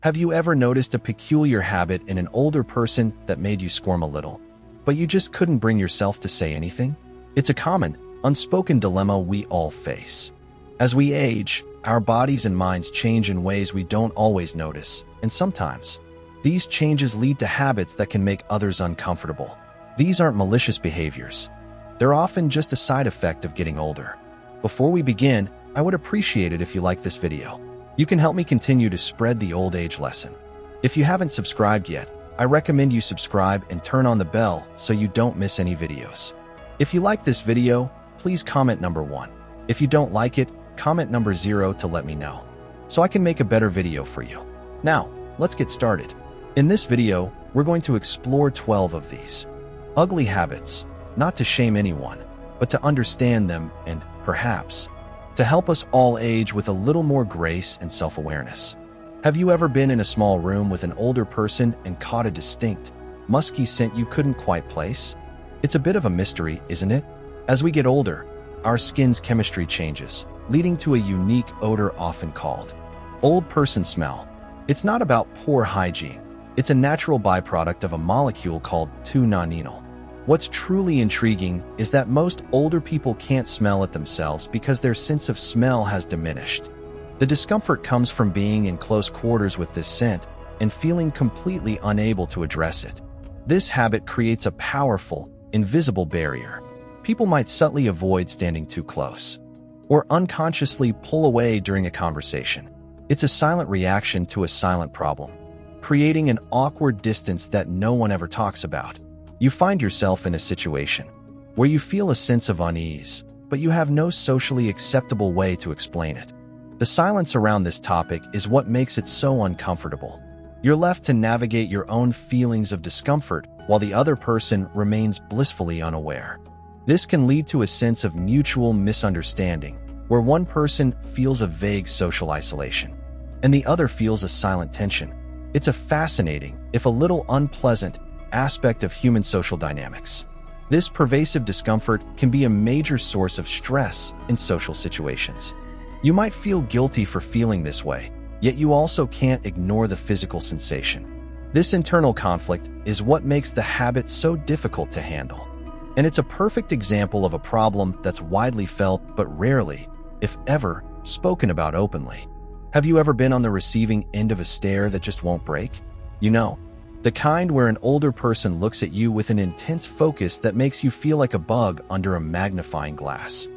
Have you ever noticed a peculiar habit in an older person that made you squirm a little, but you just couldn't bring yourself to say anything? It's a common, unspoken dilemma we all face. As we age, our bodies and minds change in ways we don't always notice, and sometimes, these changes lead to habits that can make others uncomfortable. These aren't malicious behaviors. They're often just a side effect of getting older. Before we begin, I would appreciate it if you like this video. You can help me continue to spread the old age lesson. If you haven't subscribed yet, I recommend you subscribe and turn on the bell so you don't miss any videos. If you like this video, please comment number 1. If you don't like it, comment number 0 to let me know, so I can make a better video for you. Now, let's get started. In this video, we're going to explore 12 of these ugly habits, not to shame anyone, but to understand them and, perhaps, to help us all age with a little more grace and self-awareness. Have you ever been in a small room with an older person and caught a distinct, musky scent you couldn't quite place? It's a bit of a mystery, isn't it? As we get older, our skin's chemistry changes, leading to a unique odor often called old person smell. It's not about poor hygiene. It's a natural byproduct of a molecule called 2-nonenal. What's truly intriguing is that most older people can't smell it themselves because their sense of smell has diminished. The discomfort comes from being in close quarters with this scent and feeling completely unable to address it. This habit creates a powerful, invisible barrier. People might subtly avoid standing too close, or unconsciously pull away during a conversation. It's a silent reaction to a silent problem, creating an awkward distance that no one ever talks about. You find yourself in a situation where you feel a sense of unease, but you have no socially acceptable way to explain it. The silence around this topic is what makes it so uncomfortable. You're left to navigate your own feelings of discomfort while the other person remains blissfully unaware. This can lead to a sense of mutual misunderstanding, where one person feels a vague social isolation, and the other feels a silent tension. It's a fascinating, if a little unpleasant, aspect of human social dynamics. This pervasive discomfort can be a major source of stress in social situations. You might feel guilty for feeling this way, yet you also can't ignore the physical sensation. This internal conflict is what makes the habit so difficult to handle. And it's a perfect example of a problem that's widely felt but rarely, if ever, spoken about openly. Have you ever been on the receiving end of a stare that just won't break? You know, the kind where an older person looks at you with an intense focus that makes you feel like a bug under a magnifying glass.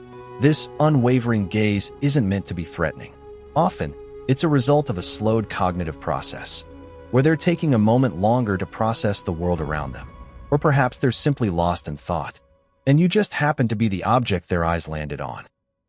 This unwavering gaze isn't meant to be threatening. Often, it's a result of a slowed cognitive process, where they're taking a moment longer to process the world around them. Or perhaps they're simply lost in thought, and you just happen to be the object their eyes landed on.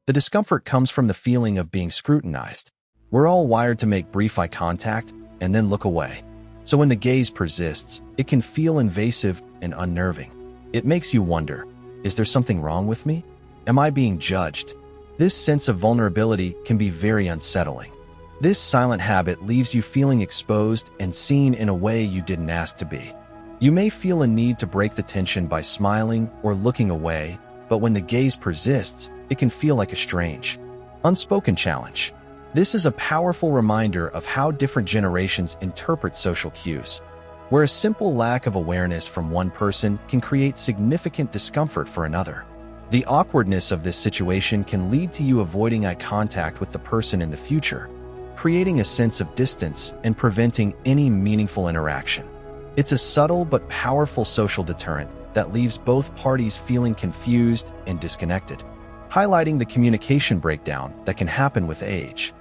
The discomfort comes from the feeling of being scrutinized. We're all wired to make brief eye contact and then look away. So when the gaze persists, it can feel invasive and unnerving. It makes you wonder, is there something wrong with me? Am I being judged? This sense of vulnerability can be very unsettling. This silent habit leaves you feeling exposed and seen in a way you didn't ask to be. You may feel a need to break the tension by smiling or looking away, but when the gaze persists, it can feel like a strange, unspoken challenge. This is a powerful reminder of how different generations interpret social cues, where a simple lack of awareness from one person can create significant discomfort for another. The awkwardness of this situation can lead to you avoiding eye contact with the person in the future, creating a sense of distance and preventing any meaningful interaction. It's a subtle but powerful social deterrent that leaves both parties feeling confused and disconnected, highlighting the communication breakdown that can happen with age.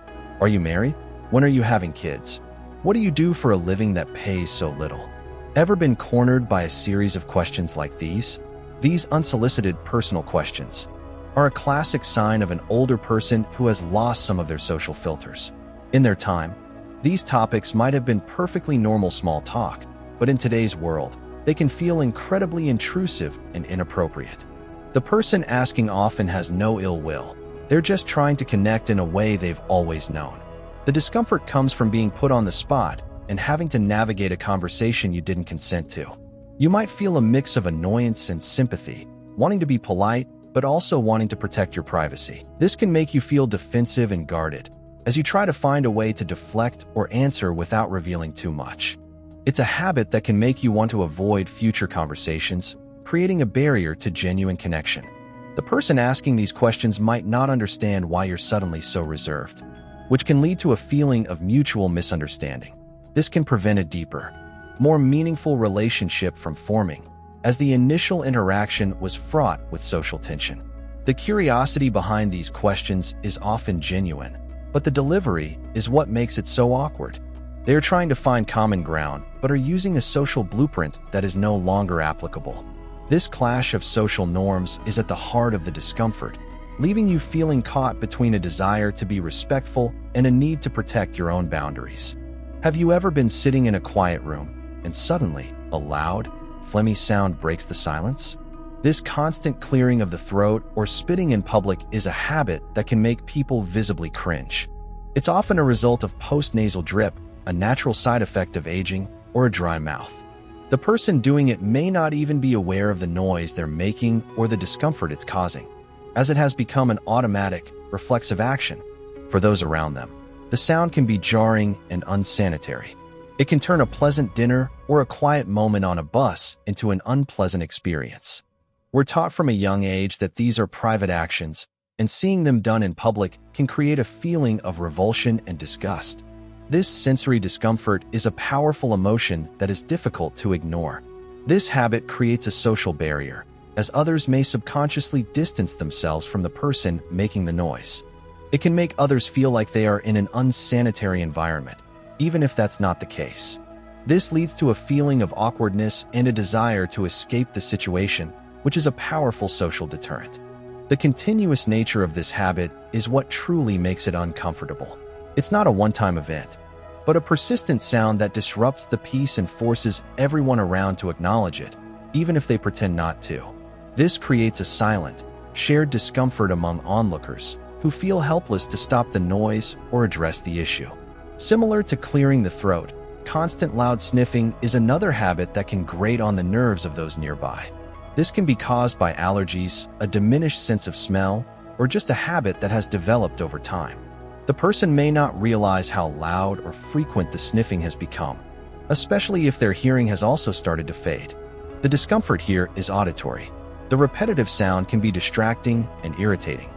Are you married? When are you having kids? What do you do for a living that pays so little? Ever been cornered by a series of questions like these? These unsolicited personal questions are a classic sign of an older person who has lost some of their social filters. In their time, these topics might have been perfectly normal small talk, but in today's world, they can feel incredibly intrusive and inappropriate. The person asking often has no ill will. They're just trying to connect in a way they've always known. The discomfort comes from being put on the spot and having to navigate a conversation you didn't consent to. You might feel a mix of annoyance and sympathy, wanting to be polite, but also wanting to protect your privacy. This can make you feel defensive and guarded, as you try to find a way to deflect or answer without revealing too much. It's a habit that can make you want to avoid future conversations, creating a barrier to genuine connection. The person asking these questions might not understand why you're suddenly so reserved, which can lead to a feeling of mutual misunderstanding. This can prevent a deeper, more meaningful relationship from forming, as the initial interaction was fraught with social tension. The curiosity behind these questions is often genuine, but the delivery is what makes it so awkward. They are trying to find common ground, but are using a social blueprint that is no longer applicable. This clash of social norms is at the heart of the discomfort, leaving you feeling caught between a desire to be respectful and a need to protect your own boundaries. Have you ever been sitting in a quiet room, and suddenly, a loud, phlegmy sound breaks the silence? This constant clearing of the throat or spitting in public is a habit that can make people visibly cringe. It's often a result of postnasal drip, a natural side effect of aging, or a dry mouth. The person doing it may not even be aware of the noise they're making or the discomfort it's causing, as it has become an automatic, reflexive action for those around them. The sound can be jarring and unsanitary. It can turn a pleasant dinner or a quiet moment on a bus into an unpleasant experience. We're taught from a young age that these are private actions, and seeing them done in public can create a feeling of revulsion and disgust. This sensory discomfort is a powerful emotion that is difficult to ignore. This habit creates a social barrier, as others may subconsciously distance themselves from the person making the noise. It can make others feel like they are in an unsanitary environment, even if that's not the case. This leads to a feeling of awkwardness and a desire to escape the situation, which is a powerful social deterrent. The continuous nature of this habit is what truly makes it uncomfortable. It's not a one-time event, but a persistent sound that disrupts the peace and forces everyone around to acknowledge it, even if they pretend not to. This creates a silent, shared discomfort among onlookers who feel helpless to stop the noise or address the issue. Similar to clearing the throat, constant loud sniffing is another habit that can grate on the nerves of those nearby. This can be caused by allergies, a diminished sense of smell, or just a habit that has developed over time. The person may not realize how loud or frequent the sniffing has become, especially if their hearing has also started to fade. The discomfort here is auditory. The repetitive sound can be distracting and irritating,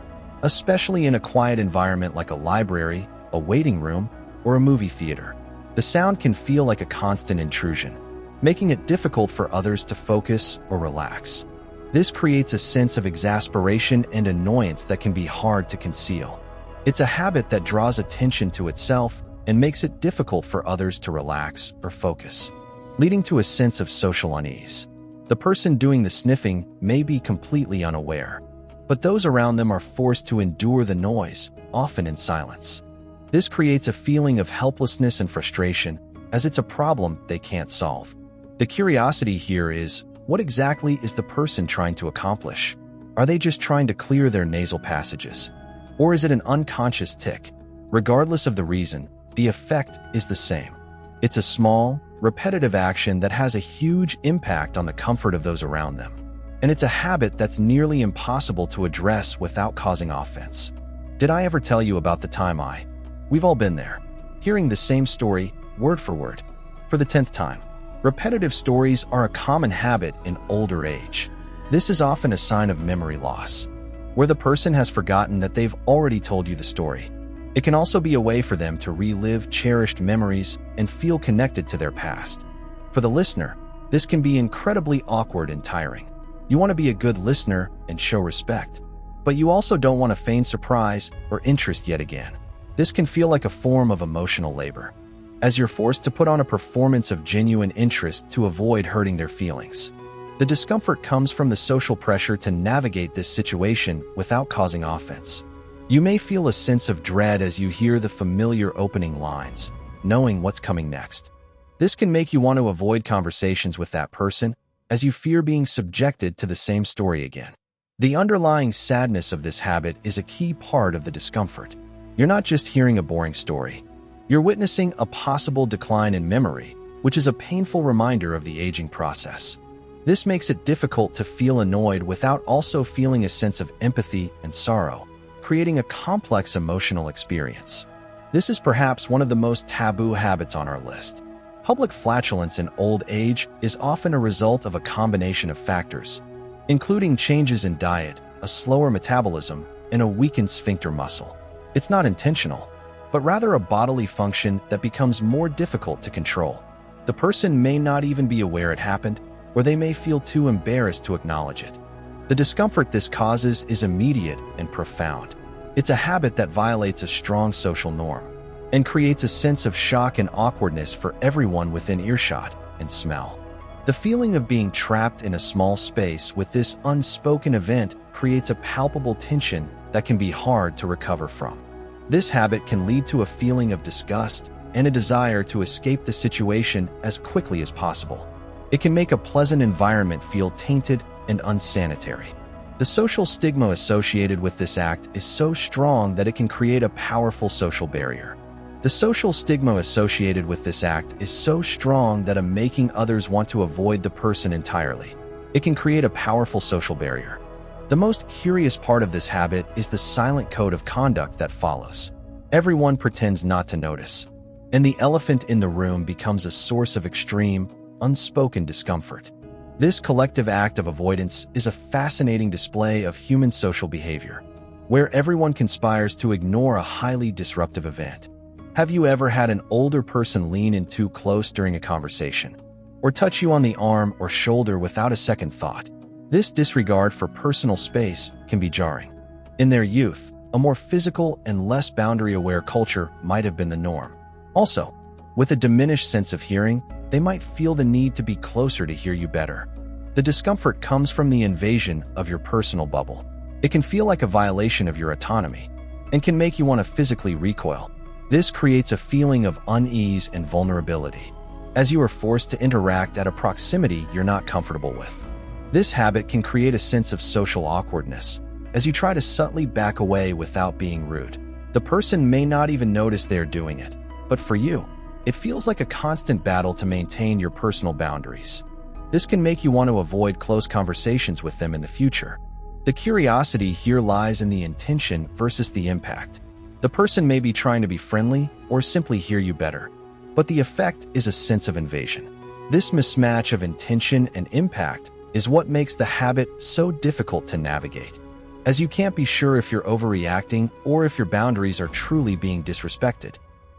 especially in a quiet environment like a library, a waiting room, or a movie theater. The sound can feel like a constant intrusion, making it difficult for others to focus or relax. This creates a sense of exasperation and annoyance that can be hard to conceal. It's a habit that draws attention to itself and makes it difficult for others to relax or focus, leading to a sense of social unease. The person doing the sniffing may be completely unaware, but those around them are forced to endure the noise, often in silence. This creates a feeling of helplessness and frustration, as it's a problem they can't solve. The curiosity here is, what exactly is the person trying to accomplish? Are they just trying to clear their nasal passages? Or is it an unconscious tic? Regardless of the reason, the effect is the same. It's a small, repetitive action that has a huge impact on the comfort of those around them. And it's a habit that's nearly impossible to address without causing offense. Did I ever tell you about the time We've all been there, hearing the same story, word for word, for the 10th time. Repetitive stories are a common habit in older age. This is often a sign of memory loss, where the person has forgotten that they've already told you the story. It can also be a way for them to relive cherished memories and feel connected to their past. For the listener, this can be incredibly awkward and tiring. You want to be a good listener and show respect, but you also don't want to feign surprise or interest yet again. This can feel like a form of emotional labor, as you're forced to put on a performance of genuine interest to avoid hurting their feelings. The discomfort comes from the social pressure to navigate this situation without causing offense. You may feel a sense of dread as you hear the familiar opening lines, knowing what's coming next. This can make you want to avoid conversations with that person, as you fear being subjected to the same story again. The underlying sadness of this habit is a key part of the discomfort. You're not just hearing a boring story. You're witnessing a possible decline in memory, which is a painful reminder of the aging process. This makes it difficult to feel annoyed without also feeling a sense of empathy and sorrow, creating a complex emotional experience. This is perhaps one of the most taboo habits on our list. Public flatulence in old age is often a result of a combination of factors, including changes in diet, a slower metabolism, and a weakened sphincter muscle. It's not intentional, but rather a bodily function that becomes more difficult to control. The person may not even be aware it happened, or they may feel too embarrassed to acknowledge it. The discomfort this causes is immediate and profound. It's a habit that violates a strong social norm and creates a sense of shock and awkwardness for everyone within earshot and smell. The feeling of being trapped in a small space with this unspoken event creates a palpable tension that can be hard to recover from. This habit can lead to a feeling of disgust and a desire to escape the situation as quickly as possible. It can make a pleasant environment feel tainted and unsanitary. The social stigma associated with this act is so strong that it can create a powerful social barrier. The social stigma associated with this act is so strong that making others want to avoid the person entirely. It can create a powerful social barrier. The most curious part of this habit is the silent code of conduct that follows. Everyone pretends not to notice, and the elephant in the room becomes a source of extreme, unspoken discomfort. This collective act of avoidance is a fascinating display of human social behavior, where everyone conspires to ignore a highly disruptive event. Have you ever had an older person lean in too close during a conversation, or touch you on the arm or shoulder without a second thought? This disregard for personal space can be jarring. In their youth, a more physical and less boundary-aware culture might have been the norm. Also, with a diminished sense of hearing, they might feel the need to be closer to hear you better. The discomfort comes from the invasion of your personal bubble. It can feel like a violation of your autonomy and can make you want to physically recoil. This creates a feeling of unease and vulnerability, as you are forced to interact at a proximity you're not comfortable with. This habit can create a sense of social awkwardness, as you try to subtly back away without being rude. The person may not even notice they're doing it, but for you, it feels like a constant battle to maintain your personal boundaries. This can make you want to avoid close conversations with them in the future. The curiosity here lies in the intention versus the impact. The person may be trying to be friendly or simply hear you better, but the effect is a sense of invasion. This mismatch of intention and impact is what makes the habit so difficult to navigate, as you can't be sure if you're overreacting or if your boundaries are truly being disrespected.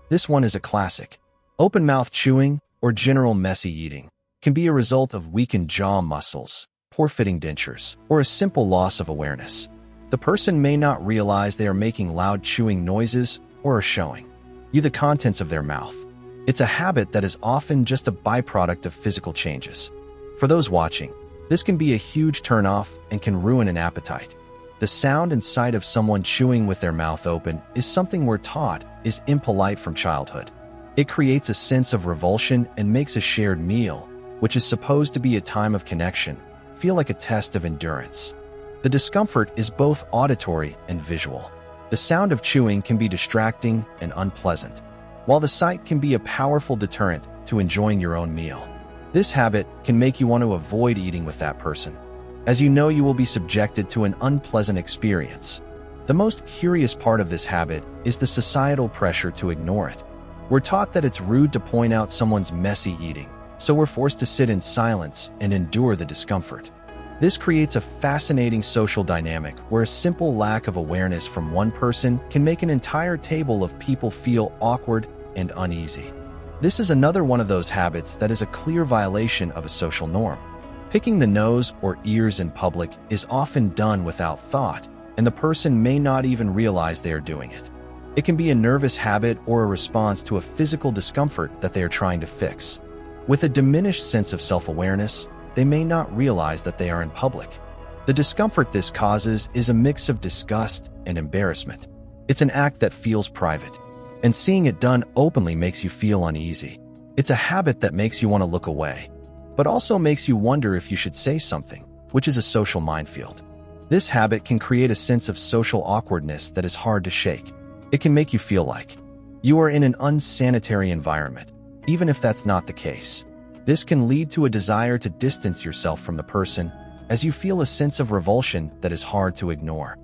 This one is a classic. Open-mouth chewing or general messy eating can be a result of weakened jaw muscles, poor fitting dentures, or a simple loss of awareness. The person may not realize they are making loud chewing noises or are showing you the contents of their mouth. It's a habit that is often just a byproduct of physical changes. For those watching, this can be a huge turnoff and can ruin an appetite. The sound and sight of someone chewing with their mouth open is something we're taught is impolite from childhood. It creates a sense of revulsion and makes a shared meal, which is supposed to be a time of connection, feel like a test of endurance. The discomfort is both auditory and visual. The sound of chewing can be distracting and unpleasant, while the sight can be a powerful deterrent to enjoying your own meal. This habit can make you want to avoid eating with that person, as you know you will be subjected to an unpleasant experience. The most curious part of this habit is the societal pressure to ignore it. We're taught that it's rude to point out someone's messy eating, so we're forced to sit in silence and endure the discomfort. This creates a fascinating social dynamic where a simple lack of awareness from one person can make an entire table of people feel awkward and uneasy. This is another one of those habits that is a clear violation of a social norm. Picking the nose or ears in public is often done without thought, and the person may not even realize they are doing it. It can be a nervous habit or a response to a physical discomfort that they are trying to fix. With a diminished sense of self-awareness, they may not realize that they are in public. The discomfort this causes is a mix of disgust and embarrassment. It's an act that feels private, and seeing it done openly makes you feel uneasy. It's a habit that makes you want to look away, but also makes you wonder if you should say something, which is a social minefield. This habit can create a sense of social awkwardness that is hard to shake. It can make you feel like you are in an unsanitary environment, even if that's not the case. This can lead to a desire to distance yourself from the person, as you feel a sense of revulsion that is hard to ignore.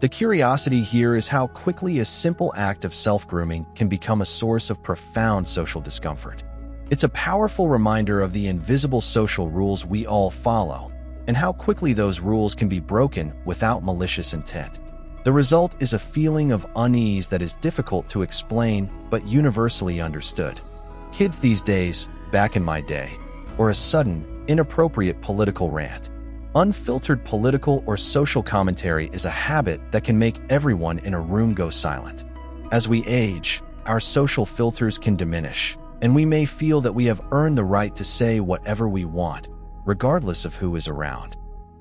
The curiosity here is how quickly a simple act of self-grooming can become a source of profound social discomfort. It's a powerful reminder of the invisible social rules we all follow, and how quickly those rules can be broken without malicious intent. The result is a feeling of unease that is difficult to explain but universally understood. Kids these days, back in my day, or a sudden, inappropriate political rant. Unfiltered political or social commentary is a habit that can make everyone in a room go silent. As we age, our social filters can diminish, and we may feel that we have earned the right to say whatever we want, regardless of who is around.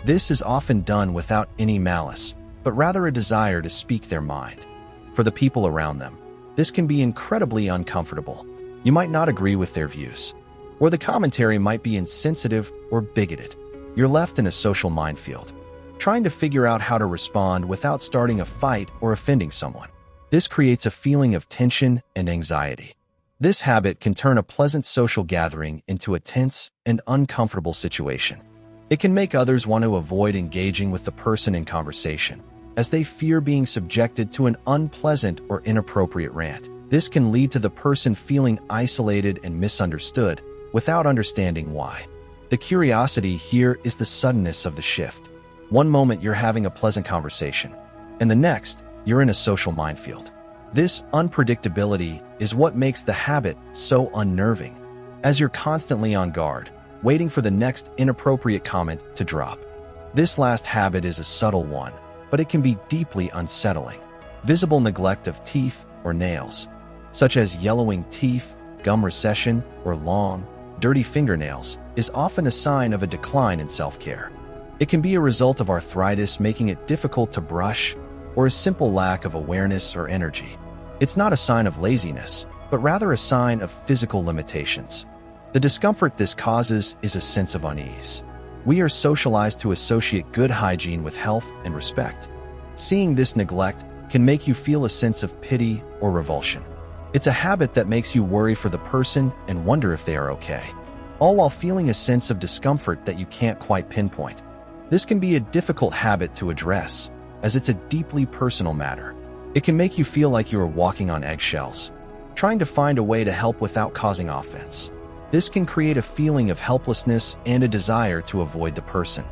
This is often done without any malice, but rather a desire to speak their mind. For the people around them, this can be incredibly uncomfortable. You might not agree with their views, or the commentary might be insensitive or bigoted. You're left in a social minefield, trying to figure out how to respond without starting a fight or offending someone. This creates a feeling of tension and anxiety. This habit can turn a pleasant social gathering into a tense and uncomfortable situation. It can make others want to avoid engaging with the person in conversation, as they fear being subjected to an unpleasant or inappropriate rant. This can lead to the person feeling isolated and misunderstood without understanding why. The curiosity here is the suddenness of the shift. One moment you're having a pleasant conversation, and the next, you're in a social minefield. This unpredictability is what makes the habit so unnerving, as you're constantly on guard, waiting for the next inappropriate comment to drop. This last habit is a subtle one, but it can be deeply unsettling. Visible neglect of teeth or nails, such as yellowing teeth, gum recession, or long, dirty fingernails, is often a sign of a decline in self-care. It can be a result of arthritis making it difficult to brush, or a simple lack of awareness or energy. It's not a sign of laziness, but rather a sign of physical limitations. The discomfort this causes is a sense of unease. We are socialized to associate good hygiene with health and respect. Seeing this neglect can make you feel a sense of pity or revulsion. It's a habit that makes you worry for the person and wonder if they are okay, all while feeling a sense of discomfort that you can't quite pinpoint. This can be a difficult habit to address, as it's a deeply personal matter. It can make you feel like you are walking on eggshells, trying to find a way to help without causing offense. This can create a feeling of helplessness and a desire to avoid the person,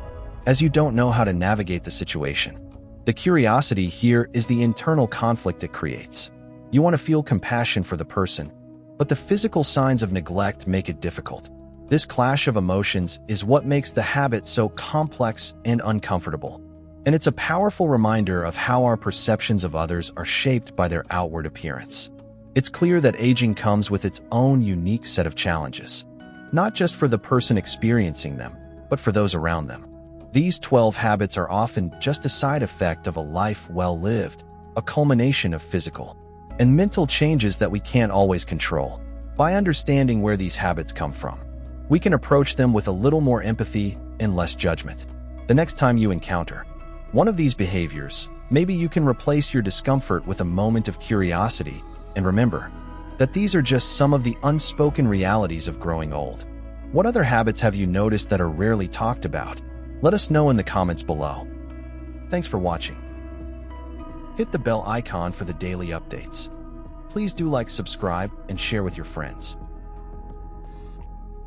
as you don't know how to navigate the situation. The curiosity here is the internal conflict it creates. You want to feel compassion for the person, but the physical signs of neglect make it difficult. This clash of emotions is what makes the habit so complex and uncomfortable. And it's a powerful reminder of how our perceptions of others are shaped by their outward appearance. It's clear that aging comes with its own unique set of challenges, not just for the person experiencing them, but for those around them. These 12 habits are often just a side effect of a life well lived, a culmination of physical and mental changes that we can't always control. By understanding where these habits come from, we can approach them with a little more empathy and less judgment. The next time you encounter one of these behaviors, maybe you can replace your discomfort with a moment of curiosity, and remember that these are just some of the unspoken realities of growing old. What other habits have you noticed that are rarely talked about? Let us know in the comments below. Thanks for watching. Hit the bell icon for the daily updates. Please do like, subscribe, and share with your friends.